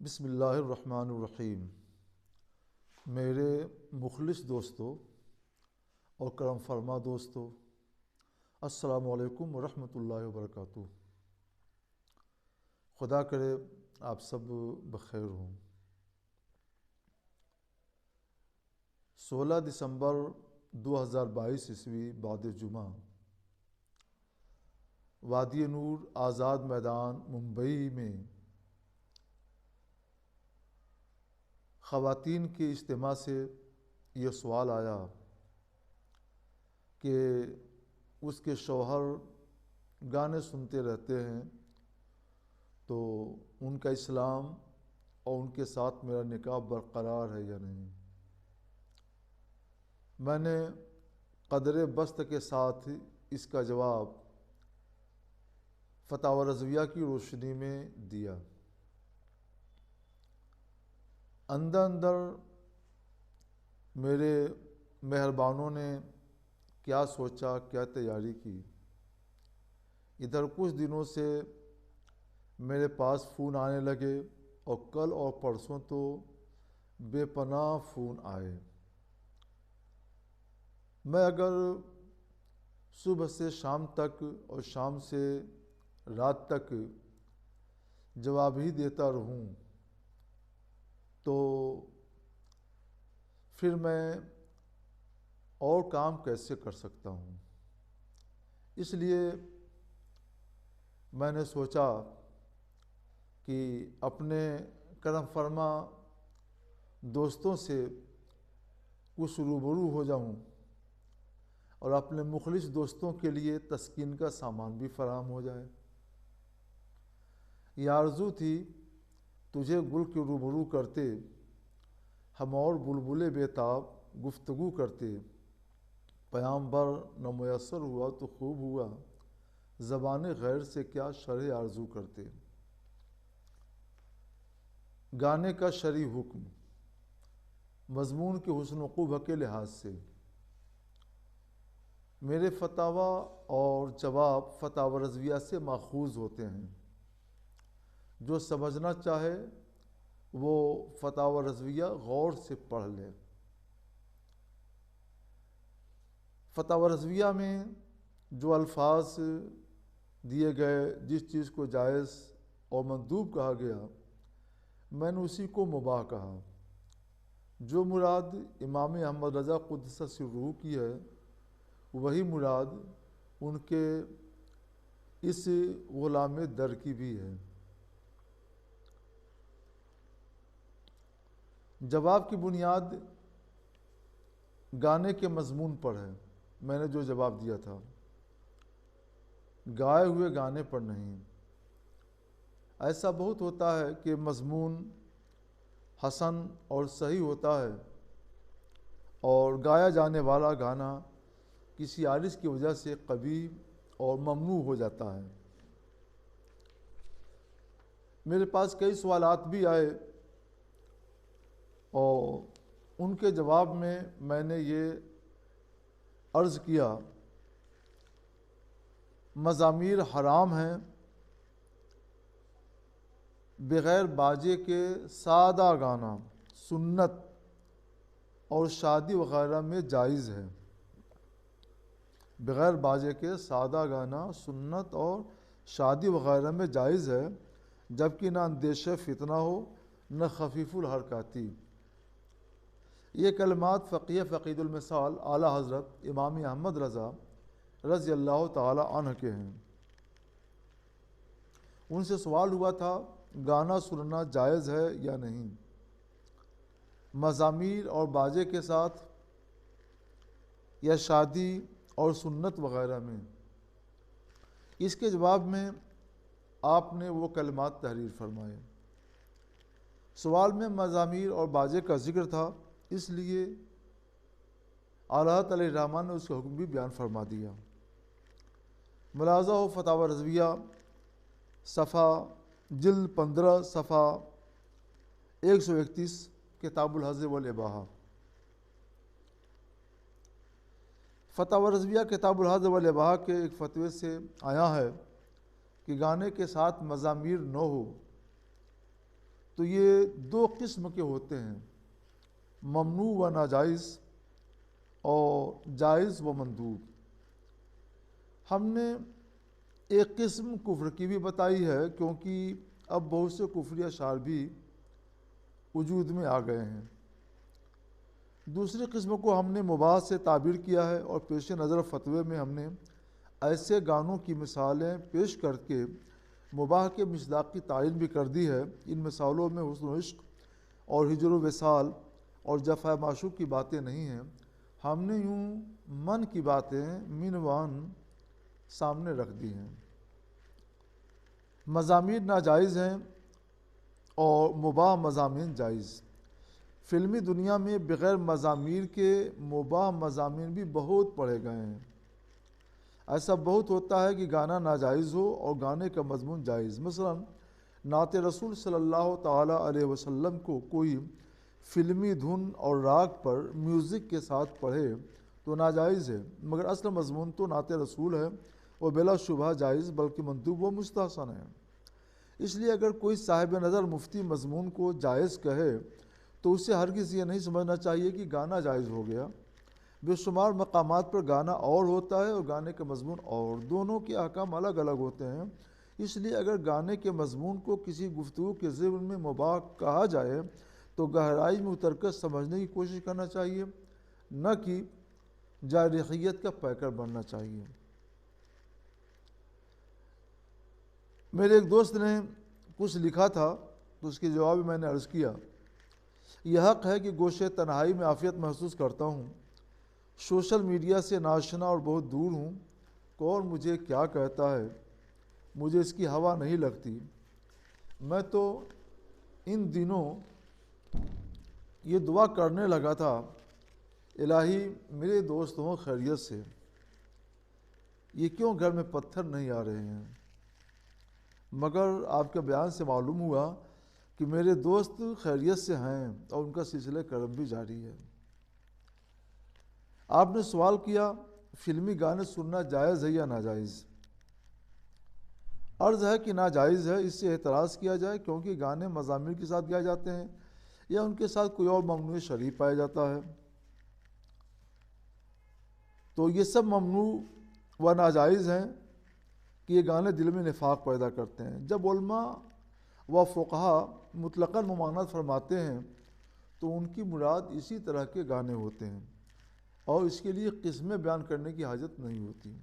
بسم اللہ الرحمن الرحیم۔ میرے مخلص دوستو اور کرم فرما دوستو، السلام علیکم ورحمۃ اللہ وبرکاتہ۔ خدا کرے آپ سب بخیر ہوں۔ 16 دسمبر 2022 عیسوی بعد جمعہ، وادی نور آزاد میدان ممبئی میں خواتین کے اجتماع سے یہ سوال آیا کہ اس کے شوہر گانے سنتے رہتے ہیں تو ان کا اسلام اور ان کے ساتھ میرا نکاح برقرار ہے یا نہیں۔ میں نے قدر بست کے ساتھ اس کا جواب فتاوی رضویہ کی روشنی میں دیا۔ اندر اندر میرے مہربانوں نے کیا سوچا، کیا تیاری کی۔ ادھر کچھ دنوں سے میرے پاس فون آنے لگے اور کل اور پرسوں تو بے پناہ فون آئے۔ میں اگر صبح سے شام تک اور شام سے رات تک جواب ہی دیتا رہوں تو پھر میں اور کام کیسے کر سکتا ہوں۔ اس لیے میں نے سوچا کہ اپنے کرم فرما دوستوں سے کچھ روبرو ہو جاؤں اور اپنے مخلص دوستوں کے لیے تسکین کا سامان بھی فراہم ہو جائے۔ یہ آرزو تھی تجھے گل کے روبرو کرتے، ہم اور بلبلے بےتاب گفتگو کرتے، پیامبر نہ میسر ہوا تو خوب ہوا، زبان غیر سے کیا شرح آرزو کرتے۔ گانے کا شرعی حکم، مضمون کے حسن و قبح کے لحاظ سے میرے فتاوی اور جواب فتاوی رضویہ سے ماخوذ ہوتے ہیں۔ جو سمجھنا چاہے وہ فتاوی رضویہ غور سے پڑھ لے۔ فتاوی رضویہ میں جو الفاظ دیے گئے، جس چیز کو جائز اور مندوب کہا گیا، میں نے اسی کو مباح کہا۔ جو مراد امام احمد رضا قدس سرہ کی ہے، وہی مراد ان کے اس غلام در کی بھی ہے۔ جواب کی بنیاد گانے کے مضمون پر ہے۔ میں نے جو جواب دیا تھا، گائے ہوئے گانے پر نہیں۔ ایسا بہت ہوتا ہے کہ مضمون حسن اور صحیح ہوتا ہے اور گایا جانے والا گانا کسی عارض کی وجہ سے قبیح اور ممنوع ہو جاتا ہے۔ میرے پاس کئی سوالات بھی آئے اور ان کے جواب میں نے یہ عرض کیا، مزامیر حرام ہیں، بغیر باجے کے سادہ گانا سنت اور شادی وغیرہ میں جائز ہے۔ بغیر باجے کے سادہ گانا سنت اور شادی وغیرہ میں جائز ہے، جبکہ نہ اندیشہ فتنہ ہو نہ خفیف الحرکاتی۔ یہ کلمات فقیہ فقید المثال اعلیٰ حضرت امام احمد رضا رضی اللہ تعالی عنہ کے ہیں۔ ان سے سوال ہوا تھا گانا سننا جائز ہے یا نہیں مزامیر اور باجے کے ساتھ، یا شادی اور سنت وغیرہ میں۔ اس کے جواب میں آپ نے وہ کلمات تحریر فرمائے۔ سوال میں مزامیر اور باجے کا ذکر تھا، اس لیے اعلیٰ علیہ الرحمٰن نے اس کا حکم بھی بیان فرما دیا۔ ملاحظہ ہو فتاوی رضویہ صفحہ جلد 15 صفحہ 131 کتاب الحظ والاباحہ۔ فتاوی رضویہ کتاب الحظ والاباحہ کے ایک فتوے سے آیا ہے کہ گانے کے ساتھ مزامیر نہ ہو تو یہ دو قسم کے ہوتے ہیں، ممنوع و ناجائز اور جائز و مندوب۔ ہم نے ایک قسم کفر کی بھی بتائی ہے، کیونکہ اب بہت سے کفری اشعار بھی وجود میں آ گئے ہیں۔ دوسری قسم کو ہم نے مباح سے تعبیر کیا ہے، اور پیش نظر فتوے میں ہم نے ایسے گانوں کی مثالیں پیش کر کے مباح کے مصداق کی تعین بھی کر دی ہے۔ ان مثالوں میں حسن و عشق اور ہجر و وصال اور جفا معشوق کی باتیں نہیں ہیں، ہم نے یوں من کی باتیں منوان سامنے رکھ دی ہیں۔ مضامین ناجائز ہیں اور مباح مضامین جائز۔ فلمی دنیا میں بغیر مضامیر کے مباح مضامین بھی بہت پڑھے گئے ہیں۔ ایسا بہت ہوتا ہے کہ گانا ناجائز ہو اور گانے کا مضمون جائز۔ مثلا نعت رسول صلی اللہ تعالیٰ علیہ وسلم کو کوئی فلمی دھن اور راگ پر میوزک کے ساتھ پڑھے تو ناجائز ہے، مگر اصل مضمون تو نعت رسول ہے، وہ بلا شبہ جائز بلکہ مندوب و مستحسن ہے۔ اس لیے اگر کوئی صاحب نظر مفتی مضمون کو جائز کہے تو اسے ہرگز یہ نہیں سمجھنا چاہیے کہ گانا جائز ہو گیا۔ بے شمار مقامات پر گانا اور ہوتا ہے اور گانے کا مضمون اور، دونوں کے احکام الگ الگ ہوتے ہیں۔ اس لیے اگر گانے کے مضمون کو کسی گفتگو کے ضمن میں مباح کہا جائے تو گہرائی میں اتر کر سمجھنے کی کوشش کرنا چاہیے، نہ کہ جارحیت کا پیکر بننا چاہیے۔ میرے ایک دوست نے کچھ لکھا تھا تو اس کے جواب میں میں نے عرض کیا، یہ حق ہے کہ گوشے تنہائی میں عافیت محسوس کرتا ہوں، سوشل میڈیا سے ناشنا اور بہت دور ہوں، کون مجھے کیا کہتا ہے، مجھے اس کی ہوا نہیں لگتی۔ میں تو ان دنوں یہ دعا کرنے لگا تھا، الہی میرے دوست ہوں خیریت سے، یہ کیوں گھر میں پتھر نہیں آ رہے ہیں؟ مگر آپ کے بیان سے معلوم ہوا کہ میرے دوست خیریت سے ہیں اور ان کا سلسلہ کرم بھی جاری ہے۔ آپ نے سوال کیا فلمی گانے سننا جائز ہے یا ناجائز؟ عرض ہے کہ ناجائز ہے، اس سے اعتراض کیا جائے کیونکہ گانے مضامین کے ساتھ گائے جاتے ہیں یا ان کے ساتھ کوئی اور ممنوع شرعی پایا جاتا ہے، تو یہ سب ممنوع و ناجائز ہیں کہ یہ گانے دل میں نفاق پیدا کرتے ہیں۔ جب علماء و فقہا مطلقاً ممانعت فرماتے ہیں تو ان کی مراد اسی طرح کے گانے ہوتے ہیں اور اس کے لیے قسمیں بیان کرنے کی حاجت نہیں ہوتی۔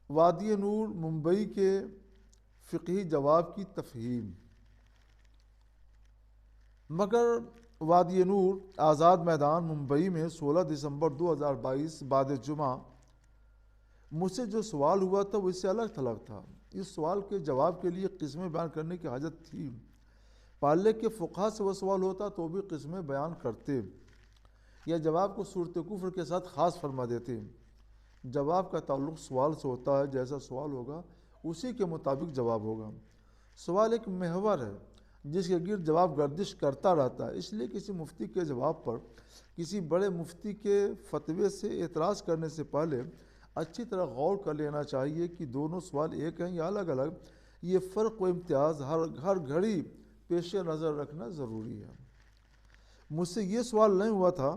وادی نور ممبئی کے فقہی جواب کی تفہیم۔ مگر وادی نور آزاد میدان ممبئی میں 16 دسمبر 2022 بعد جمعہ مجھ سے جو سوال ہوا تھا وہ اس سے الگ تھلگ تھا۔ اس سوال کے جواب کے لیے قسمیں بیان کرنے کی حاجت تھی۔ پارلے کے فقہا سے وہ سوال ہوتا تو بھی قسمیں بیان کرتے یا جواب کو صورت کفر کے ساتھ خاص فرما دیتے۔ جواب کا تعلق سوال سے ہوتا ہے، جیسا سوال ہوگا اسی کے مطابق جواب ہوگا۔ سوال ایک محور ہے جس کے گرد جواب گردش کرتا رہتا ہے، اس لیے کسی مفتی کے جواب پر کسی بڑے مفتی کے فتوے سے اعتراض کرنے سے پہلے اچھی طرح غور کر لینا چاہیے کہ دونوں سوال ایک ہیں یا الگ الگ۔ یہ فرق و امتیاز ہر گھڑی پیش نظر رکھنا ضروری ہے۔ مجھ سے یہ سوال نہیں ہوا تھا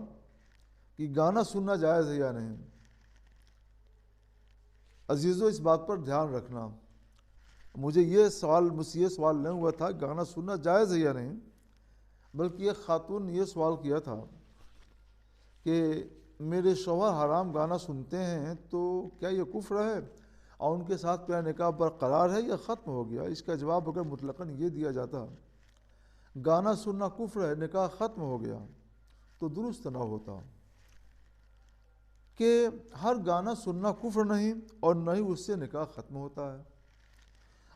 کہ گانا سننا جائز ہے یا نہیں۔ عزیزو اس بات پر دھیان رکھنا، مجھے یہ سوال نہیں ہوا تھا گانا سننا جائز ہے یا نہیں، بلکہ ایک خاتون نے یہ سوال کیا تھا کہ میرے شوہر حرام گانا سنتے ہیں تو کیا یہ کفر ہے اور ان کے ساتھ میرا نکاح برقرار ہے یا ختم ہو گیا؟ اس کا جواب اگر مطلقاً یہ دیا جاتا گانا سننا کفر ہے، نکاح ختم ہو گیا، تو درست نہ ہوتا کہ ہر گانا سننا کفر نہیں اور نہ ہی اس سے نکاح ختم ہوتا ہے۔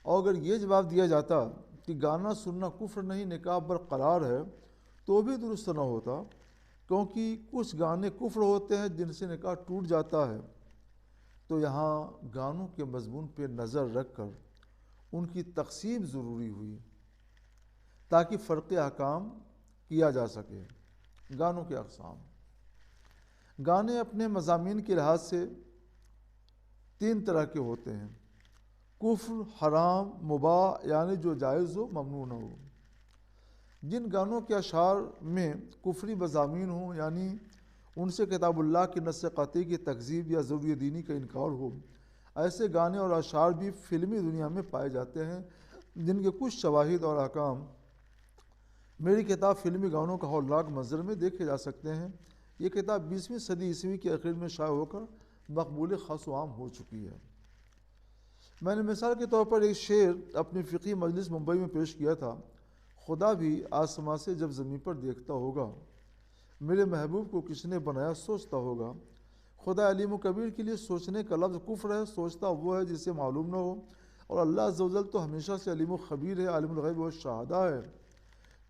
اور اگر یہ جواب دیا جاتا کہ گانا سننا کفر نہیں، نکاح برقرار ہے، تو بھی درست نہ ہوتا، کیونکہ کچھ گانے کفر ہوتے ہیں جن سے نکاح ٹوٹ جاتا ہے۔ تو یہاں گانوں کے مضمون پہ نظر رکھ کر ان کی تقسیم ضروری ہوئی تاکہ فرق احکام کیا جا سکے۔ گانوں کے اقسام، گانے اپنے مضامین کے لحاظ سے 3 طرح کے ہوتے ہیں: کفر، حرام، مباح یعنی جو جائز ہو ممنوع نہ ہو۔ جن گانوں کے اشعار میں کفری مضامین ہوں یعنی ان سے کتاب اللہ کی نص قطعی کی تکذیب یا ضروری دینی کا انکار ہو، ایسے گانے اور اشعار بھی فلمی دنیا میں پائے جاتے ہیں، جن کے کچھ شواہد اور احکام میری کتاب فلمی گانوں کا ہولناک منظر میں دیکھے جا سکتے ہیں۔ یہ کتاب 20ویں صدی عیسوی کے آخر میں شائع ہو کر مقبول خاص و عام ہو چکی ہے۔ میں نے مثال کے طور پر ایک شعر اپنی فقہی مجلس ممبئی میں پیش کیا تھا: خدا بھی آسمان سے جب زمین پر دیکھتا ہوگا، میرے محبوب کو کس نے بنایا سوچتا ہوگا۔ خدا علیم و کبیر کے لیے سوچنے کا لفظ کفر ہے، سوچتا وہ ہے جسے معلوم نہ ہو، اور اللہ عز و جل تو ہمیشہ سے علیم و خبیر ہے، عالم الغیب و شہادہ ہے۔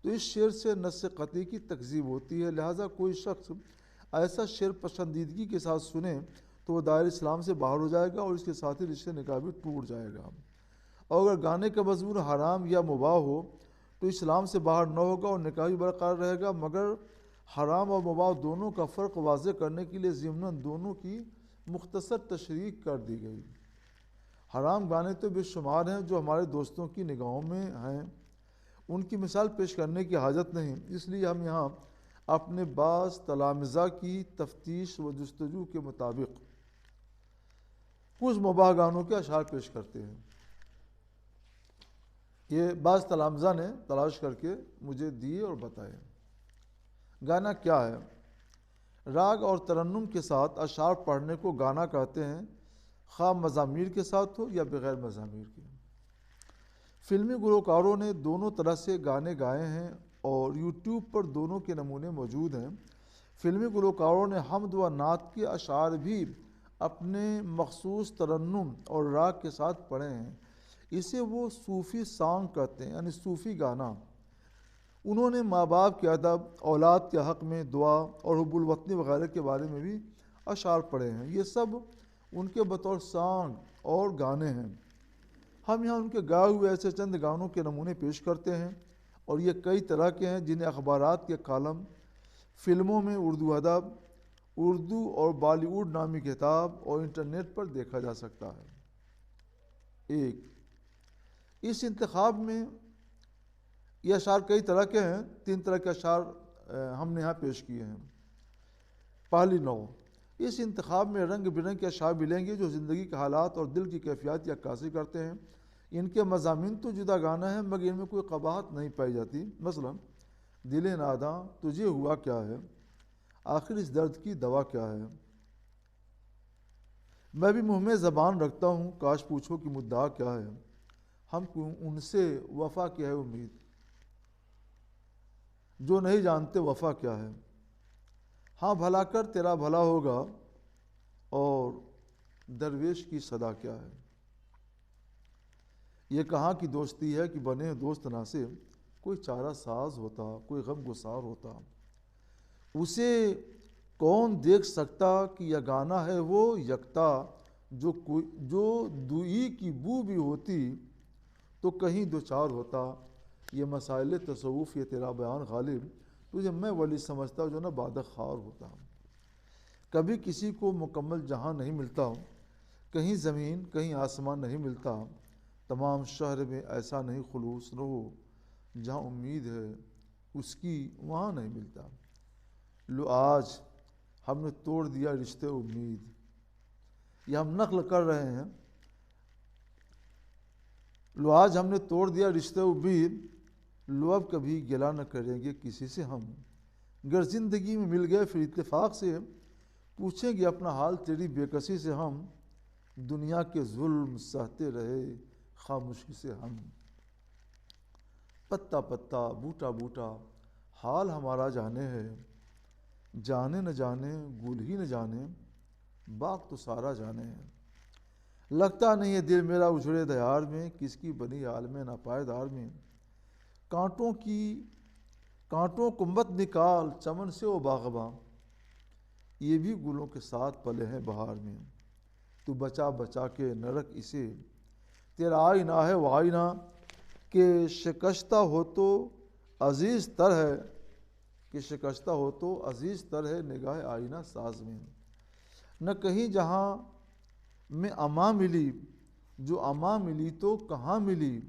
تو اس شعر سے نص قطعی کی تکذیب ہوتی ہے، لہٰذا کوئی شخص ایسا شعر پسندیدگی کے ساتھ سنے تو وہ دائرہ اسلام سے باہر ہو جائے گا اور اس کے ساتھی رشتے نکاح بھی ٹوٹ جائے گا۔ اور اگر گانے کا مضمون حرام یا مباح ہو تو اسلام سے باہر نہ ہوگا اور نکاح بھی برقرار رہے گا، مگر حرام اور مباح دونوں کا فرق واضح کرنے کے لیے ضمناً دونوں کی مختصر تشریح کر دی گئی۔ حرام گانے تو بے شمار ہیں جو ہمارے دوستوں کی نگاہوں میں ہیں، ان کی مثال پیش کرنے کی حاجت نہیں، اس لیے ہم یہاں اپنے بعض تلامذہ کی تفتیش و جستجو کے مطابق کچھ مباح گانوں کے اشعار پیش کرتے ہیں۔ یہ بعض تلامذہ نے تلاش کر کے مجھے دیے اور بتائے۔ گانا کیا ہے؟ راگ اور ترنم کے ساتھ اشعار پڑھنے کو گانا کہتے ہیں، خواہ مزامیر کے ساتھ ہو یا بغیر مزامیر کے۔ فلمی گلوکاروں نے دونوں طرح سے گانے گائے ہیں اور یوٹیوب پر دونوں کے نمونے موجود ہیں۔ فلمی گلوکاروں نے حمد و نعت کے اشعار بھی اپنے مخصوص ترنم اور راگ کے ساتھ پڑھے ہیں، اسے وہ صوفی سانگ کہتے ہیں، یعنی صوفی گانا۔ انہوں نے ماں باپ کے ادب، اولاد کے حق میں دعا اور حب الوطنی وغیرہ کے بارے میں بھی اشعار پڑھے ہیں، یہ سب ان کے بطور سانگ اور گانے ہیں۔ ہم یہاں ان کے گائے ہوئے ایسے چند گانوں کے نمونے پیش کرتے ہیں، اور یہ کئی طرح کے ہیں جنہیں اخبارات کے کالم، فلموں میں اردو ادب، اردو اور بالی ووڈ نامی کتاب اور انٹرنیٹ پر دیکھا جا سکتا ہے۔ ایک، اس انتخاب میں یہ اشعار کئی طرح کے ہیں، 3 طرح کے اشعار ہم نے یہاں پیش کیے ہیں۔ پہلی نوع، اس انتخاب میں رنگ برنگ کے اشعار ملیں گے جو زندگی کے حالات اور دل کی کیفیات کی عکاسی کرتے ہیں۔ ان کے مضامین تو جدا گانا ہے مگر ان میں کوئی قباحت نہیں پائی جاتی۔ مثلا دل ناداں تجھے ہوا کیا ہے، آخر اس درد کی دوا کیا ہے، میں بھی منہ میں زبان رکھتا ہوں، کاش پوچھو کہ مدعا کیا ہے، ہم کو ان سے وفا کی ہے امید، جو نہیں جانتے وفا کیا ہے، ہاں بھلا کر تیرا بھلا ہوگا، اور درویش کی صدا کیا ہے۔ یہ کہاں کی دوستی ہے کہ بنے دوست ناصب، کوئی چارہ ساز ہوتا، کوئی غم گسار ہوتا، اسے کون دیکھ سکتا کہ یہ گانا ہے وہ یکتا، جو دوئی کی بو بھی ہوتی تو کہیں دو چار ہوتا، یہ مسائل تصوف یہ تیرا بیان غالب، تجھے میں ولی سمجھتا جو نہ بادق خار ہوتا۔ کبھی کسی کو مکمل جہاں نہیں ملتا، کہیں زمین کہیں آسمان نہیں ملتا، تمام شہر میں ایسا نہیں خلوص رہو، جہاں امید ہے اس کی وہاں نہیں ملتا۔ لو آج ہم نے توڑ دیا رشتے امید، یہ ہم نقل کر رہے ہیں، لو آج ہم نے توڑ دیا رشتے امید، لو اب کبھی گلہ نہ کریں گے کسی سے ہم، گر زندگی میں مل گئے پھر اتفاق سے، پوچھیں گے اپنا حال تیری بے کسی سے ہم، دنیا کے ظلم سہتے رہے خاموشی سے ہم۔ پتا پتا بوٹا بوٹا حال ہمارا جانے ہے، جانے نہ جانے گل ہی نہ جانے، باغ تو سارا جانے ہے، لگتا نہیں ہے دل میرا اجڑے دیار میں، کس کی بنی عالم ناپائیدار میں، کانٹوں کو مت نکال چمن سے او باغباں، یہ بھی گلوں کے ساتھ پلے ہیں بہار میں، تو بچا بچا کے نہ رکھ اسے، تیرا آئینہ ہے وہ آئینہ کہ شکستہ ہو تو عزیز تر ہے، کہ شکستہ ہو تو عزیز تر ہے نگاہ آئینہ ساز میں، نہ کہیں جہاں میں امان ملی جو اما ملی تو کہاں ملی،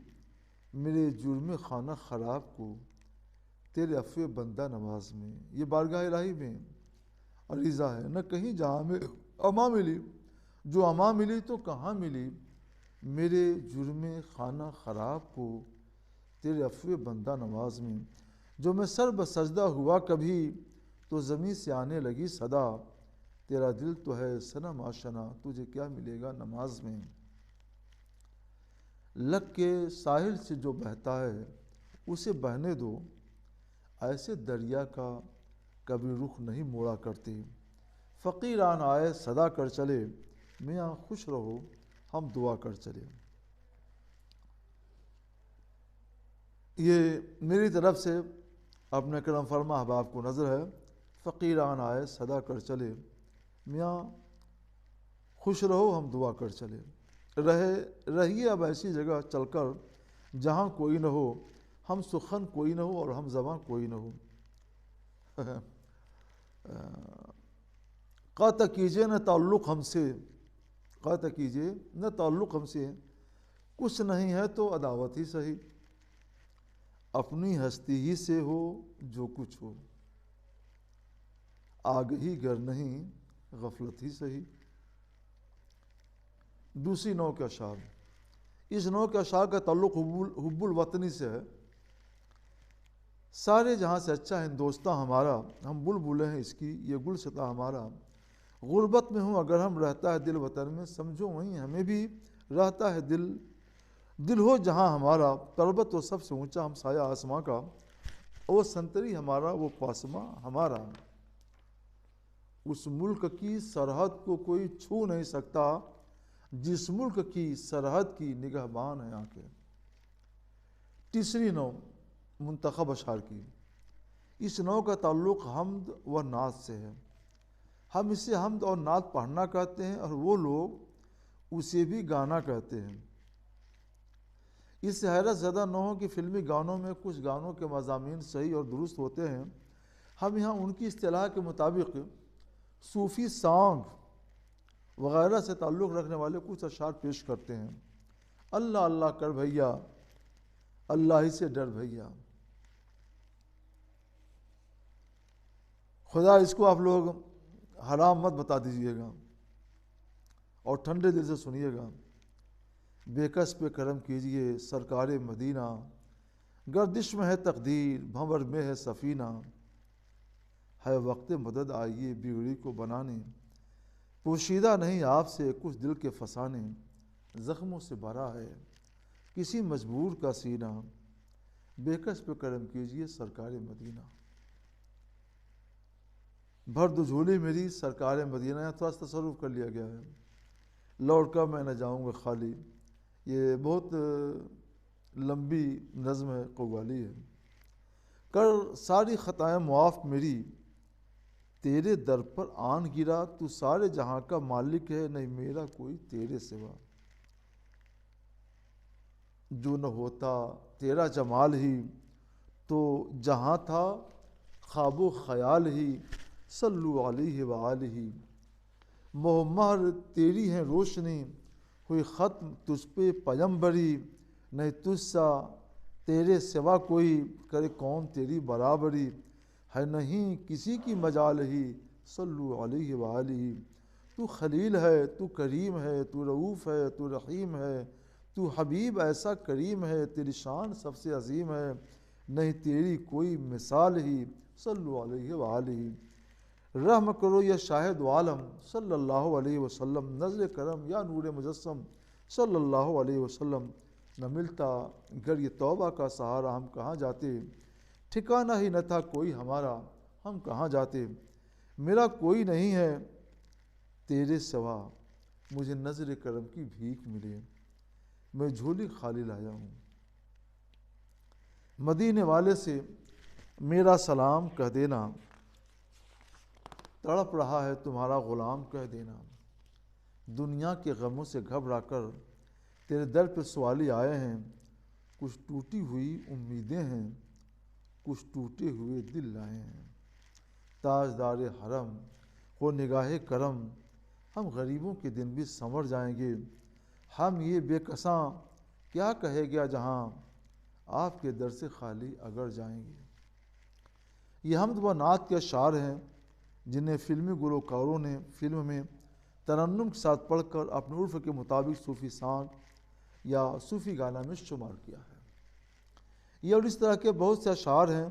میرے جرم خانہ خراب کو تیرے عفو بندہ نواز میں۔ یہ بارگاہ الہی میں عریضہ ہے، نہ کہیں جہاں میں اما ملی، جو اما ملی تو کہاں ملی، میرے جرم خانہ خراب کو تیرے عفو بندہ نواز میں۔ جو میں سر بسجدہ ہوا کبھی تو زمین سے آنے لگی صدا، تیرا دل تو ہے صنم آشنا، تجھے کیا ملے گا نماز میں۔ لگ کے ساحل سے جو بہتا ہے اسے بہنے دو، ایسے دریا کا کبھی رخ نہیں موڑا کرتے۔ فقیران آئے صدا کر چلے، میاں خوش رہو ہم دعا کر چلے۔ یہ میری طرف سے اپنے کرم فرما احباب کو نظر ہے۔ فقیران آئے صدا کر چلے، میاں خوش رہو ہم دعا کر چلے۔ رہیے اب ایسی جگہ چل کر جہاں کوئی نہ ہو، ہم سخن کوئی نہ ہو اور ہم زباں کوئی نہ ہو۔ قطع کیجیے نہ تعلق ہم سے، قطع کیجیے نہ تعلق ہم سے، کچھ نہیں ہے تو عداوت ہی سہی، اپنی ہستی ہی سے ہو جو کچھ ہو، آگہی گر نہیں غفلت ہی سہی۔ دوسری نوع کے اشعار، اس نوع کے اشعار کا تعلق حب الوطنی سے ہے۔ سارے جہاں سے اچھا ہندوستاں ہمارا، ہم بلبلیں ہیں اس کی یہ گلستاں ہمارا، غربت میں ہوں اگر ہم رہتا ہے دل وطن میں، سمجھو وہیں ہمیں بھی رہتا ہے دل۔ دل ہو جہاں ہمارا، تربت ہو سب سے اونچا ہم سایہ آسماں کا، وہ سنتری ہمارا وہ پاسماں ہمارا، اس ملک کی سرحد کو کوئی چھو نہیں سکتا، جس ملک کی سرحد کی نگہبان ہیں آنکھیں۔ تیسری نوع منتخب اشعار کی، اس نوع کا تعلق حمد و نعت سے ہے۔ ہم اسے حمد اور نعت پڑھنا کہتے ہیں اور وہ لوگ اسے بھی گانا کہتے ہیں۔ اس سے حیرت زدہ نہ ہو کہ فلمی گانوں میں کچھ گانوں کے مضامین صحیح اور درست ہوتے ہیں، ہم یہاں ان کی اصطلاح کے مطابق صوفی سانگ وغیرہ سے تعلق رکھنے والے کچھ اشعار پیش کرتے ہیں۔ اللہ اللہ کر بھیا، اللہ ہی سے ڈر بھیا۔ خدا اس کو آپ لوگ حرام مت بتا دیجئے گا اور ٹھنڈے دل سے سنیے گا۔ بے کس پہ کرم کیجئے سرکار مدینہ، گردش میں ہے تقدیر بھنور میں ہے سفینہ، ہے وقت مدد آئیے بگڑی کو بنانے، پوشیدہ نہیں آپ سے کچھ دل کے فسانے، زخموں سے بھرا ہے کسی مجبور کا سینہ، بے کس پہ کرم کیجئے سرکار مدینہ۔ بھر دو جھولی میری سرکار مدینہ، یہاں تھوڑا سا تصرف کر لیا گیا ہے، لوٹ کر میں نہ جاؤں گا خالی۔ یہ بہت لمبی نظم ہے، قوالی ہے۔ کر ساری خطائیں معاف میری، تیرے در پر آن گرا، تو سارے جہاں کا مالک ہے نہیں میرا کوئی تیرے سوا، جو نہ ہوتا تیرا جمال ہی تو جہاں تھا خواب و خیال ہی، صلو علیہ وآلہ۔ مہ مہر تیری ہے روشنی، ہوئی ختم تجھ پہ پیمبری، نہیں تجھ سا تیرے سوا کوئی کرے کون تیری برابری، ہے نہیں کسی کی مجال ہی، صلو علیہ وآلہ۔ تو خلیل ہے تو کریم ہے تو رؤوف ہے تو رحیم ہے، تو حبیب ایسا کریم ہے تیری شان سب سے عظیم ہے، نہیں تیری کوئی مثال ہی، صلو علیہ وآلہ۔ رحم کرو یا شاہد عالم صلی اللہ علیہ وسلم، نظر کرم یا نور مجسم صلی اللہ علیہ وسلم، نہ ملتا گر یہ توبہ کا سہارا ہم کہاں جاتے، ٹھکانہ ہی نہ تھا کوئی ہمارا ہم کہاں جاتے، میرا کوئی نہیں ہے تیرے سوا، مجھے نظر کرم کی بھیک ملے، میں جھولی خالی لایا ہوں۔ مدینے والے سے میرا سلام کہہ دینا، تڑپ رہا ہے تمہارا غلام کہہ دینا، دنیا کے غموں سے گھبرا کر تیرے در پہ سوالی آئے ہیں، کچھ ٹوٹی ہوئی امیدیں ہیں کچھ ٹوٹے ہوئے دل لائے ہیں، تاجدار حرم ہو نگاہ کرم، ہم غریبوں کے دن بھی سنور جائیں گے، ہم یہ بے کساں کیا کہے گیا جہاں آپ کے در سے خالی اگر جائیں گے۔ یہ حمد و نعت کے اشعار ہیں جنہیں فلمی گلوکاروں نے فلم میں ترنم کے ساتھ پڑھ کر اپنے عرف کے مطابق صوفی سانگ یا صوفی گانا میں شمار کیا ہے۔ یہ اور اس طرح کے بہت سے اشعار ہیں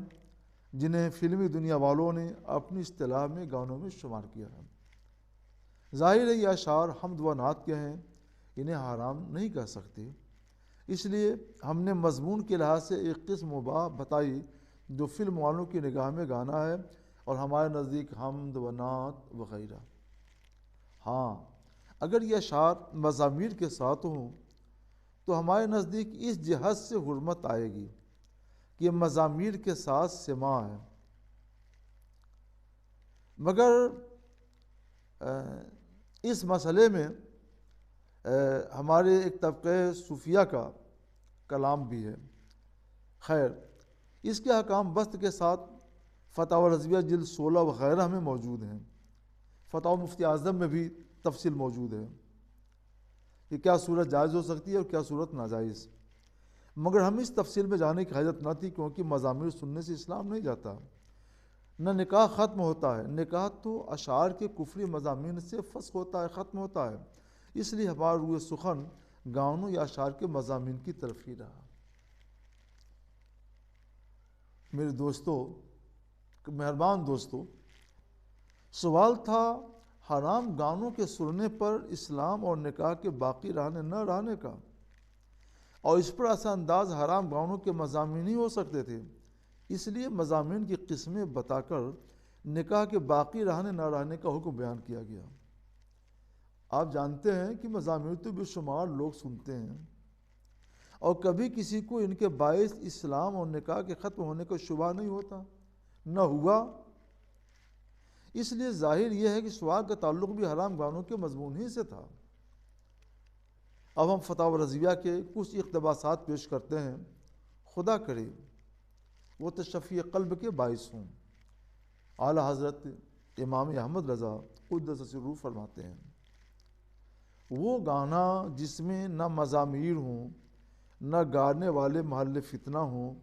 جنہیں فلمی دنیا والوں نے اپنی اصطلاح میں گانوں میں شمار کیا ہے۔ ظاہر ہے یہ اشعار حمد و نعت کے ہیں، انہیں حرام نہیں کہہ سکتے، اس لیے ہم نے مضمون کے لحاظ سے ایک قسم مباح بتائی جو فلم والوں کی نگاہ میں گانا ہے اور ہمارے نزدیک حمد و نعت وغیرہ۔ ہاں، اگر یہ اشعار مزامیر کے ساتھ ہوں تو ہمارے نزدیک اس جہت سے حرمت آئے گی کہ یہ مزامیر کے ساتھ سماع ہے، مگر اس مسئلے میں ہمارے ایک طبقہ صوفیہ کا کلام بھی ہے۔ خیر، اس کے احکام بست کے ساتھ فتاوی رضویہ جلد 16 وغیرہ میں موجود ہیں۔ فتاوی مفتی اعظم میں بھی تفصیل موجود ہے کہ کیا صورت جائز ہو سکتی ہے اور کیا صورت ناجائز، مگر ہم اس تفصیل میں جانے کی حاجت نہ تھی، کیونکہ مزامیر سننے سے اسلام نہیں جاتا، نہ نکاح ختم ہوتا ہے۔ نکاح تو اشعار کے کفری مضامین سے فسخ ہوتا ہے، ختم ہوتا ہے، اس لیے ہمارا روح سخن گانوں یا اشعار کے مضامین کی طرف ہی رہا۔ میرے دوستو، مہربان دوستو، سوال تھا حرام گانوں کے سننے پر اسلام اور نکاح کے باقی رہنے نہ رہنے کا، اور اس پر اثر انداز حرام گانوں کے مضامین ہی ہو سکتے تھے، اس لیے مضامین کی قسمیں بتا کر نکاح کے باقی رہنے نہ رہنے کا حکم بیان کیا گیا۔ آپ جانتے ہیں کہ مضامین تو بے شمار لوگ سنتے ہیں اور کبھی کسی کو ان کے باعث اسلام اور نکاح کے ختم ہونے کا شبہ نہیں ہوتا، نہ ہوا۔ اس لیے ظاہر یہ ہے کہ سوال کا تعلق بھی حرام گانوں کے مضمون ہی سے تھا۔ اب ہم فتاوی رضویہ کے کچھ اقتباسات پیش کرتے ہیں، خدا کرے وہ تشفی قلب کے باعث ہوں۔ اعلیٰ حضرت امام احمد رضا قدس سرہ فرماتے ہیں، وہ گانا جس میں نہ مزامیر ہوں، نہ گانے والے محل فتنہ ہوں،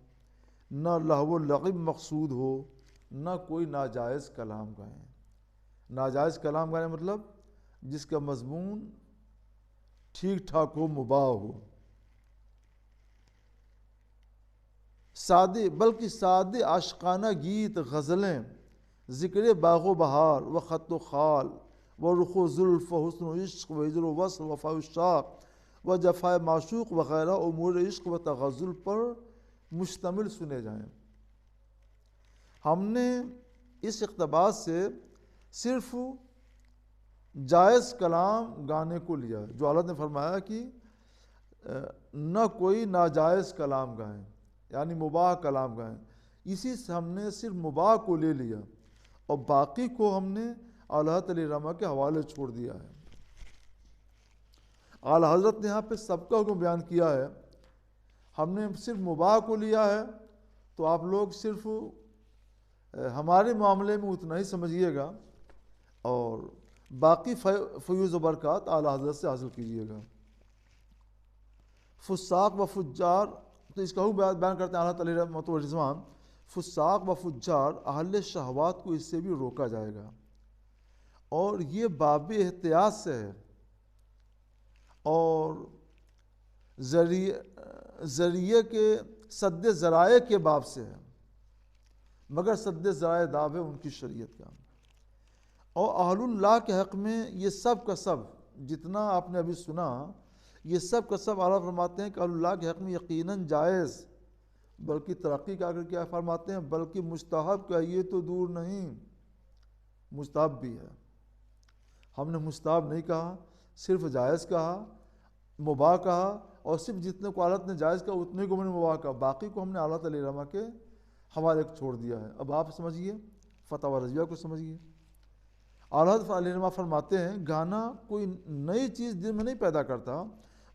نہ لہو و لعب مقصود ہو، نہ کوئی ناجائز کلام گائیں۔ ناجائز کلام گانے مطلب جس کا مضمون ٹھیک ٹھاک ہو، مباح ہو، بلکہ سادے عاشقانہ گیت، غزلیں، ذکر باغ و بہار و خط و خال و رخ و زلف و حسن و عشق و ہجر و وصل و وفا الشاق و جفا معشوق وغیرہ امور عشق و تغزل پر مشتمل سنے جائیں۔ ہم نے اس اقتباس سے صرف جائز کلام گانے کو لیا ہے، جو اللہ نے فرمایا کہ نہ کوئی ناجائز کلام گائیں، یعنی مباح کلام گائیں، اسی سے ہم نے صرف مباح کو لے لیا اور باقی کو ہم نے اعلیٰ علیہ رحمہ کے حوالے چھوڑ دیا ہے۔ اعلیٰ حضرت نے یہاں پہ سب کا حکم بیان کیا ہے، ہم نے صرف مباح کو لیا ہے، تو آپ لوگ صرف ہمارے معاملے میں اتنا ہی سمجھیے گا اور باقی فیوز و برکات اعلیٰ حضرت سے حاصل کیجیے گا۔ فساق و فجار، تو اس کا حکم بیان کرتے ہیں اعلیٰ علیہ رحمۃ و رضوان، فساق و فجار اہل شہوات کو اس سے بھی روکا جائے گا، اور یہ باب احتیاط سے ہے اور ذریعے کے سد ذرائع کے باب سے ہے، مگر سد ذرائع داب ہے ان کی شریعت کا۔ اور اہل اللہ کے حق میں یہ سب کا سب جتنا آپ نے ابھی سنا، یہ سب کا سب اعلیٰ فرماتے ہیں کہ اہل اللہ کے حق میں یقیناً جائز، بلکہ ترقی کا کیا فرماتے ہیں، بلکہ مستحب کا یہ تو دور نہیں، مستحب بھی ہے۔ ہم نے مستحب نہیں کہا، صرف جائز کہا، مباح کہا، اور صرف جتنے کو اعلیٰ نے جائز کہا اتنے کو میں نے مباح کہا، باقی کو ہم نے اعلیٰ علیہ رحمہ کے حوالے چھوڑ دیا ہے۔ اب آپ سمجھیے، فتاوی رضویہ کو سمجھیے۔ اعلیٰ علیہ رحمہ فرماتے ہیں گانا کوئی نئی چیز دل میں نہیں پیدا کرتا،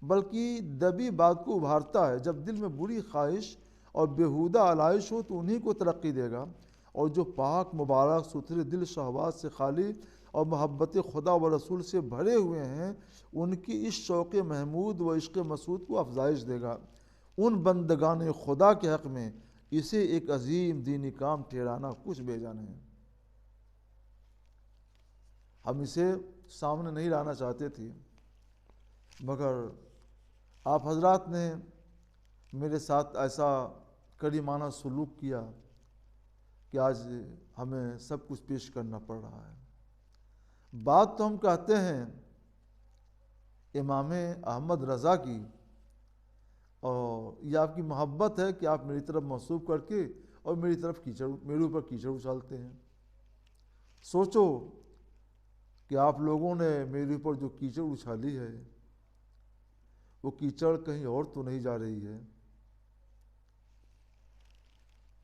بلکہ دبی بات کو ابھارتا ہے۔ جب دل میں بری خواہش اور بیہودہ علائش ہو تو انہی کو ترقی دے گا، اور جو پاک مبارک ستھرے دل شہوات سے خالی اور محبت خدا و رسول سے بھرے ہوئے ہیں، ان کی اس شوق محمود و عشق مسعود کو افزائش دے گا۔ ان بندگان خدا کے حق میں اسے ایک عظیم دینی کام ٹھہرانا کچھ بیجا نہیں۔ ہم اسے سامنے نہیں لانا چاہتے تھے، مگر آپ حضرات نے میرے ساتھ ایسا کریمانہ سلوک کیا کہ آج ہمیں سب کچھ پیش کرنا پڑ رہا ہے۔ بات تو ہم کہتے ہیں امام احمد رضا کی، اور یہ آپ کی محبت ہے کہ آپ میری طرف منسوب کر کے اور میرے اوپر کیچڑ اچھالتے ہیں۔ سوچو کہ آپ لوگوں نے میرے اوپر جو کیچڑ اچھالی ہے وہ کیچڑ کہیں اور تو نہیں جا رہی ہے۔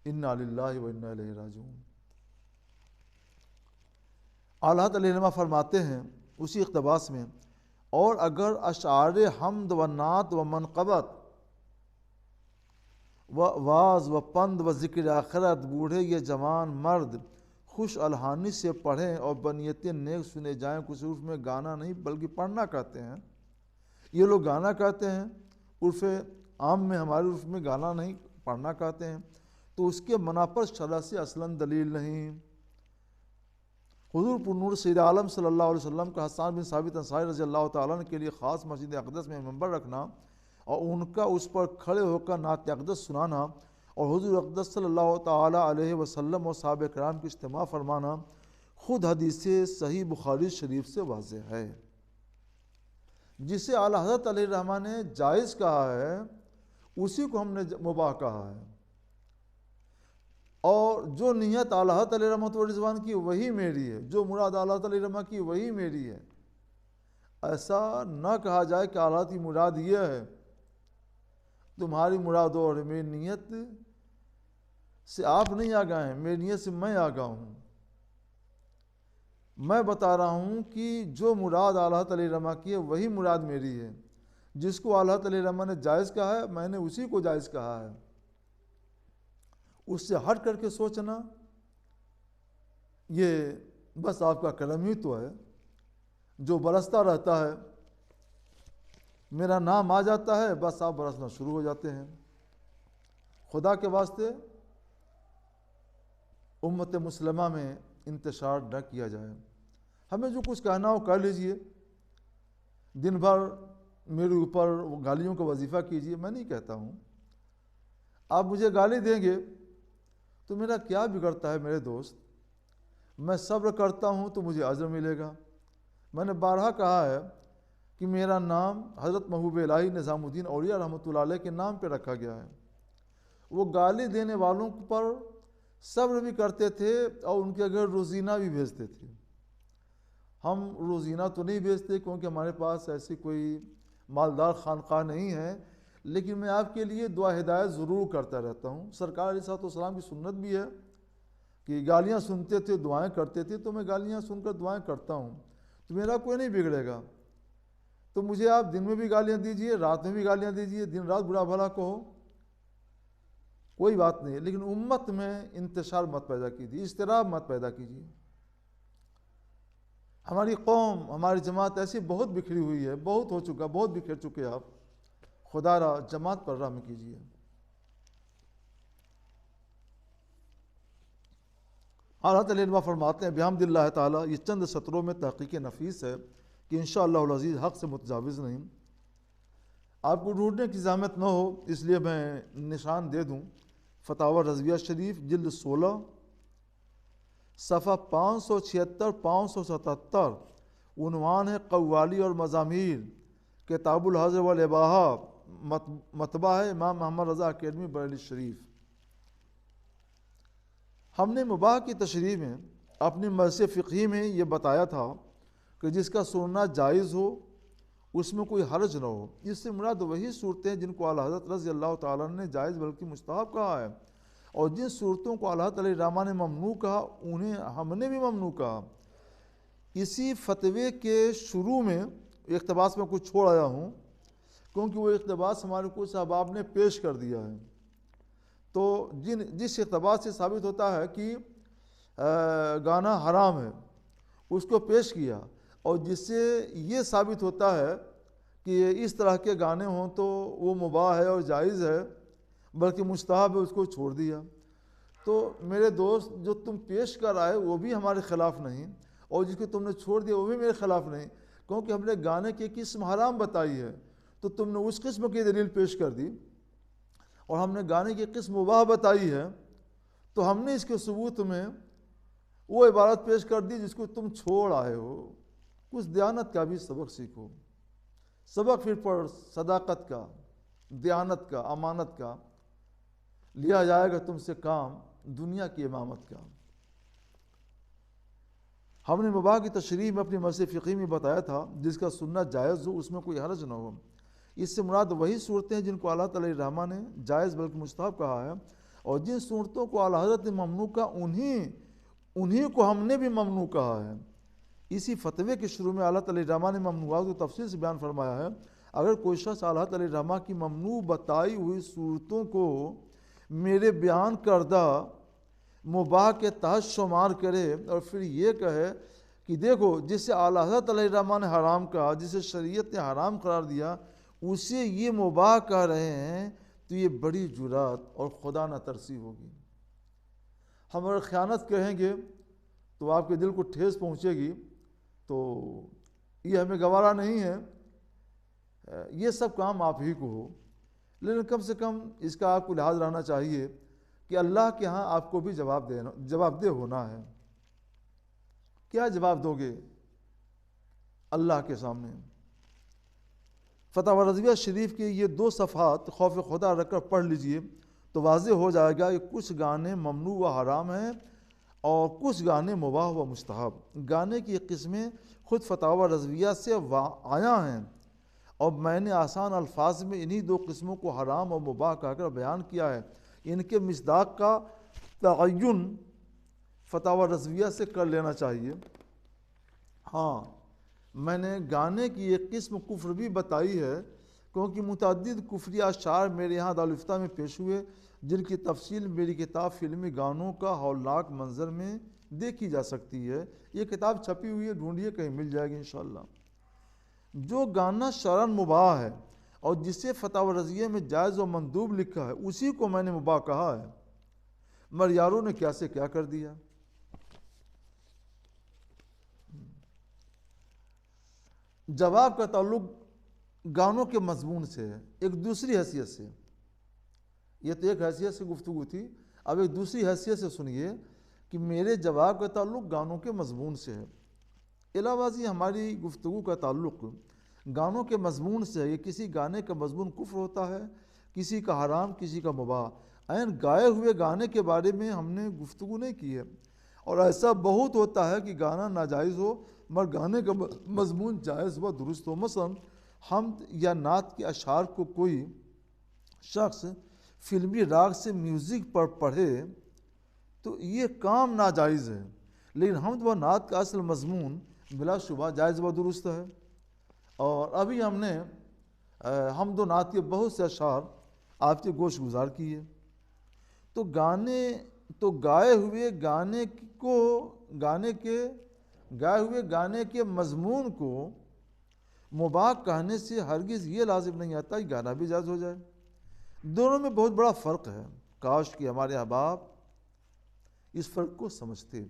انا للہ و انا الیہ راجعون۔ اعلیٰ علیہ رحمہ فرماتے ہیں اسی اقتباس میں، اور اگر اشعار حمد و نعت و منقبت و واز و پند و ذکر آخرت بوڑھے یہ جوان مرد خوش الحانی سے پڑھیں اور بنیت نیک سنے جائیں، کچھ عرف میں گانا نہیں بلکہ پڑھنا کہتے ہیں، یہ لوگ گانا کہتے ہیں، عرف عام میں ہمارے عرف میں گانا نہیں پڑھنا کہتے ہیں، تو اس کے منع پر شرع سے اصلاً دلیل نہیں۔ حضور پر نور سید عالم صلی اللہ علیہ وسلم کا حسان بن ثابت انصاری رضی اللہ تعالیٰ عنہ کے لیے خاص مسجد اقدس میں منبر رکھنا اور ان کا اس پر کھڑے ہو کر نعت اقدس سنانا، اور حضور اقدس صلی اللہ تعالیٰ علیہ وسلم اور صحابہ کرام کی اجتماع فرمانا خود حدیث صحیح بخاری شریف سے واضح ہے۔ جسے اعلیٰ حضرت علیہ الرحمہ نے جائز کہا ہے اسی کو ہم نے مباح کہا ہے، اور جو نیت اعلیٰ حضرت علیہ رحمۃ رضوان کی وہی میری ہے، جو مراد اعلیٰ حضرت علیہ رحمہ کی وہی میری ہے۔ ایسا نہ کہا جائے کہ اعلیٰ کی مراد یہ ہے، تمہاری مراد اور میری نیت سے آپ نہیں آگاہ ہیں، میری نیت سے میں آگاہ ہوں۔ میں بتا رہا ہوں کہ جو مراد اعلیٰ علیہ رحمہ کی ہے وہی مراد میری ہے، جس کو اعلیٰ علیہ رحمہ نے جائز کہا ہے میں نے اسی کو جائز کہا ہے۔ اس سے ہٹ کر کے سوچنا یہ بس آپ کا کرم ہی تو ہے، جو برستا رہتا ہے، میرا نام آ جاتا ہے بس آپ برسنا شروع ہو جاتے ہیں۔ خدا کے واسطے امت مسلمہ میں انتشار نہ کیا جائے۔ ہمیں جو کچھ کہنا ہو کہہ لیجئے، دن بھر میرے اوپر گالیوں کا وظیفہ کیجئے، میں نہیں کہتا ہوں۔ آپ مجھے گالی دیں گے تو میرا کیا بگڑتا ہے میرے دوست، میں صبر کرتا ہوں تو مجھے اجر ملے گا۔ میں نے بارہا کہا ہے کہ میرا نام حضرت محبوب الہی نظام الدین اولیاء رحمۃ اللہ علیہ کے نام پہ رکھا گیا ہے۔ وہ گالی دینے والوں پر صبر بھی کرتے تھے اور ان کے گھر روزینہ بھی بھیجتے تھے۔ ہم روزینہ تو نہیں بھیجتے کیونکہ ہمارے پاس ایسی کوئی مالدار خانقاہ نہیں ہے، لیکن میں آپ کے لیے دعا ہدایت ضرور کرتا رہتا ہوں۔ سرکار علیہ السلام کی سنت بھی ہے کہ گالیاں سنتے تھے دعائیں کرتے تھے، تو میں گالیاں سن کر دعائیں کرتا ہوں، تو میرا کوئی نہیں بگڑے گا۔ تو مجھے آپ دن میں بھی گالیاں دیجئے، رات میں بھی گالیاں دیجئے، دن رات برا بھلا کہو، کوئی بات نہیں ہے، لیکن امت میں انتشار مت پیدا کیجیے، اضطراب مت پیدا کیجیے۔ ہماری قوم، ہماری جماعت ایسی بہت بکھری ہوئی ہے، بہت ہو چکا، بہت بکھر چکے آپ، خدا را جماعت پر رحم کیجیے۔ حضرت علیہ فرماتے ہیں بحمد اللہ تعالیٰ، یہ چند سطروں میں تحقیق نفیس ہے کہ انشاءاللہ العزیز حق سے متجاوز نہیں۔ آپ کو ڈھونڈنے کی زحمت نہ ہو اس لیے میں نشان دے دوں۔ فتاوی رضویہ شریف جلد 16 صفحہ 576 577، عنوان ہے قوالی اور مزامیر، کتاب الحضر والاباحہ، مطبع ہے امام محمد رضا اکیڈمی بریلی شریف۔ ہم نے مباح کی تشریح میں اپنی مرثیہ فقہی میں یہ بتایا تھا کہ جس کا سننا جائز ہو اس میں کوئی حرج نہ ہو۔ اس سے مراد وہی صورتیں جن کو اعلیٰ حضرت رضی اللہ تعالیٰ نے جائز بلکہ مستحب کہا ہے، اور جن صورتوں کو اعلیٰ حضرت علیہ الرحمہ نے ممنوع کہا انہیں ہم نے بھی ممنوع کہا۔ اسی فتوے کے شروع میں اقتباس میں کچھ چھوڑ آیا ہوں کیونکہ وہ اقتباس ہمارے کچھ احباب نے پیش کر دیا ہے، تو جس اقتباس سے ثابت ہوتا ہے کہ گانا حرام ہے، اس کو پیش کیا، اور جس سے یہ ثابت ہوتا ہے کہ اس طرح کے گانے ہوں تو وہ مباح ہے اور جائز ہے، بلکہ مستحب ہے، اس کو چھوڑ دیا۔ تو میرے دوست، جو تم پیش کر آئے وہ بھی ہمارے خلاف نہیں، اور جس کو تم نے چھوڑ دیا وہ بھی میرے خلاف نہیں، کیونکہ ہم نے گانے کی قسم حرام بتائی ہے تو تم نے اس قسم کی دلیل پیش کر دی، اور ہم نے گانے کی قسم مباح بتائی ہے تو ہم نے اس کے ثبوت میں وہ عبارت پیش کر دی جس کو تم چھوڑ آئے ہو۔ کچھ دیانت کا بھی سبق سیکھو، سبق پھر پڑھ، صداقت کا، دیانت کا، امانت کا، لیا جائے گا تم سے کام دنیا کی امامت کا۔ ہم نے مباح کی تشریح میں اپنی مرث فقہی میں بتایا تھا، جس کا سننا جائز ہو، اس میں کوئی حرج نہ ہو۔ اس سے مراد وہی صورتیں ہیں جن کو اللہ تعالی الرحمٰ نے جائز بلکہ مستحب کہا ہے، اور جن صورتوں کو اعلیٰ حضرت نے ممنوع کہا انہی کو ہم نے بھی ممنوع کہا ہے۔ اسی فتوے کے شروع میں اللہ تعالی الرحمٰ نے ممنوعات کو تفصیل سے بیان فرمایا ہے۔ اگر کوئی شخص اللہ تعالی الرحمٰ کی ممنوع بتائی ہوئی صورتوں کو میرے بیان کردہ مباح کے تحت شمار کرے اور پھر یہ کہے کہ دیکھو جس سے اعلیٰ حضرت علیہ الرحمٰ نے حرام کہا، جسے شریعت نے حرام قرار دیا، اسے یہ مباح کہہ رہے ہیں، تو یہ بڑی جرات اور خدا نہ ترسی ہوگی۔ ہم اگر خیانت کہیں گے تو آپ کے دل کو ٹھیس پہنچے گی، تو یہ ہمیں گوارا نہیں ہے، یہ سب کام آپ ہی کو ہو، لیکن کم سے کم اس کا آپ کو لحاظ رہنا چاہیے کہ اللہ کے ہاں آپ کو بھی جواب دہ ہونا ہے۔ کیا جواب دو گے اللہ کے سامنے؟ فتح رضویہ شریف کے یہ 2 صفحات خوف خدا رکھ کر پڑھ لیجئے تو واضح ہو جائے گا کہ کچھ گانے ممنوع و حرام ہیں اور کچھ گانے مباح و مستحب۔ گانے کی قسمیں خود فتح رضویہ سے آیا ہیں، اور میں نے آسان الفاظ میں انہی 2 قسموں کو حرام اور مباح کہہ کر بیان کیا ہے۔ ان کے مصداق کا تعین فتح رضویہ سے کر لینا چاہیے۔ ہاں، میں نے گانے کی ایک قسم کفر بھی بتائی ہے، کیونکہ متعدد کفری اشعار میرے یہاں دارالفتہ میں پیش ہوئے، جن کی تفصیل میری کتاب فلمی گانوں کا ہولناک منظر میں دیکھی جا سکتی ہے۔ یہ کتاب چھپی ہوئی ہے، ڈھونڈیے کہیں مل جائے گی انشاءاللہ۔ جو گانا شرعاً مباح ہے اور جسے فتح رضویہ میں جائز و مندوب لکھا ہے، اسی کو میں نے مباح کہا ہے، مگر یاروں نے کیا سے کیا کر دیا۔ جواب کا تعلق گانوں کے مضمون سے ہے، ایک دوسری حیثیت سے۔ یہ تو ایک حیثیت سے گفتگو تھی، اب ایک دوسری حیثیت سے سنیے کہ میرے جواب کا تعلق گانوں کے مضمون سے ہے۔ علاوہ ازیں ہماری گفتگو کا تعلق گانوں کے مضمون سے ہے۔ یہ کسی گانے کا مضمون کفر ہوتا ہے، کسی کا حرام، کسی کا مباح۔ عین گائے ہوئے گانے کے بارے میں ہم نے گفتگو نہیں کی ہے، اور ایسا بہت ہوتا ہے کہ گانا ناجائز ہو مگر گانے کا مضمون جائز و درست ہو۔ مثلا حمد یا نعت کے اشعار کو کوئی شخص فلمی راگ سے میوزک پر پڑھے تو یہ کام ناجائز ہے، لیکن حمد و نعت کا اصل مضمون بلا شبہ جائز و درست ہے۔ اور ابھی ہم نے حمد و نعت کے بہت سے اشعار آپ کے گوش گزار کیے، تو گائے ہوئے گانے کے مضمون کو مباح کہنے سے ہرگز یہ لازم نہیں آتا کہ گانا بھی جائز ہو جائے۔ دونوں میں بہت بڑا فرق ہے، کاش کہ ہمارے احباب اس فرق کو سمجھتے۔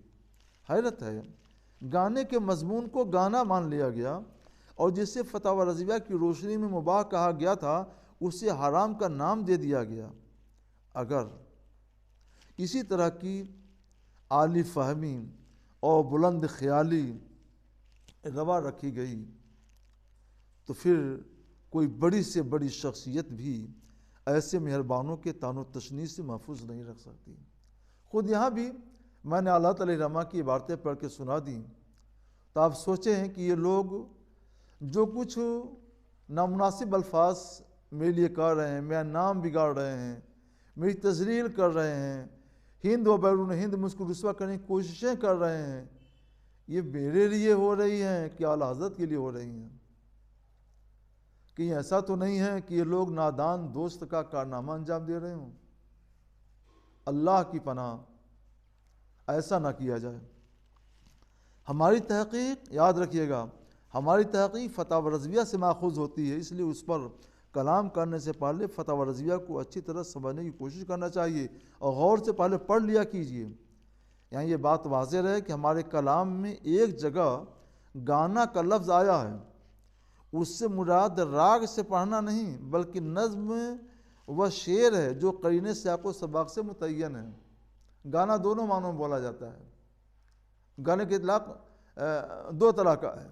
حیرت ہے، گانے کے مضمون کو گانا مان لیا گیا، اور جسے فتح رضویہ کی روشنی میں مباح کہا گیا تھا اسے حرام کا نام دے دیا گیا۔ اگر اسی طرح کی عالی فہمی اور بلند خیالی روا رکھی گئی تو پھر کوئی بڑی سے بڑی شخصیت بھی ایسے مہربانوں کے طعن و تشنیع سے محفوظ نہیں رکھ سکتی۔ خود یہاں بھی میں نے اللہ تعالی رحمٰ کی باتیں پڑھ کے سنا دیں، تو آپ سوچیں ہیں کہ یہ لوگ جو کچھ نامناسب الفاظ میرے لیے کہہ رہے ہیں، میرا نام بگاڑ رہے ہیں، میری تذلیل کر رہے ہیں، ہند و بیرون ہند مجھ کو رسوا کرنے کی کوششیں کر رہے ہیں، یہ میرے لیے ہو رہی ہیں کہ اعلیٰ حضرت کے لیے ہو رہی ہیں؟ کہیں ایسا تو نہیں ہے کہ یہ لوگ نادان دوست کا کارنامہ انجام دے رہے ہوں؟ اللہ کی پناہ ایسا نہ کیا جائے۔ ہماری تحقیق یاد رکھیے گا، ہماری تحقیق فتاوی رضویہ سے ماخوذ ہوتی ہے، اس لیے اس پر کلام کرنے سے پہلے فتاوی رضویہ کو اچھی طرح سمجھنے کی کوشش کرنا چاہیے اور غور سے پہلے پڑھ لیا کیجیے۔ یہاں یہ بات واضح ہے کہ ہمارے کلام میں ایک جگہ گانا کا لفظ آیا ہے، اس سے مراد راگ سے پڑھنا نہیں بلکہ نظم و شعر ہے جو قرینہ سیاق و سباق سے متعین ہے۔ گانا دونوں معنوں میں بولا جاتا ہے، گانے کے اطلاق دو طرح کا ہے،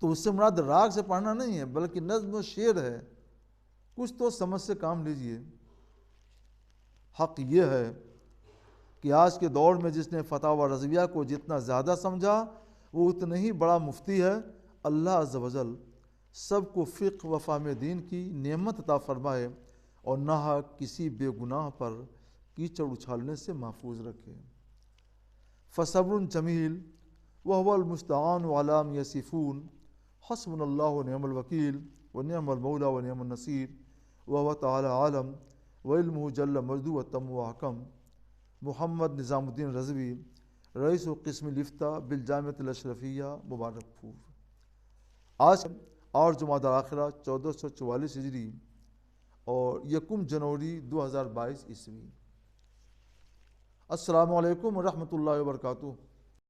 تو اس سے مراد راگ سے پڑھنا نہیں ہے بلکہ نظم و شعر ہے۔ کچھ تو سمجھ سے کام لیجئے۔ حق یہ ہے کہ آج کے دور میں جس نے فتاوی رضویہ کو جتنا زیادہ سمجھا وہ اتنا ہی بڑا مفتی ہے۔ اللہ عز و جل سب کو فقہ و فہم دین کی نعمت عطا فرمائے اور نہ کسی بے گناہ پر کیچڑ اچھالنے سے محفوظ رکھے۔ فصبر جمیل وهو المستعان وعلی ما یصفون حسبنا اللہ ونعم الوکیل ونعم المولا ونعم النصیر وهو تعالی عالم وعلمہ جل مجدہ وتم وحکم۔ محمد نظام الدین رضوی، رئیس قسم الافتاء بالجامعۃ الاشرفیہ، مبارک پور۔ آج اور جمادی الاخرہ 1444 ہجری اور 1 جنوری 2022 عیسوی۔ السلام علیکم ورحمۃ اللہ وبرکاتہ۔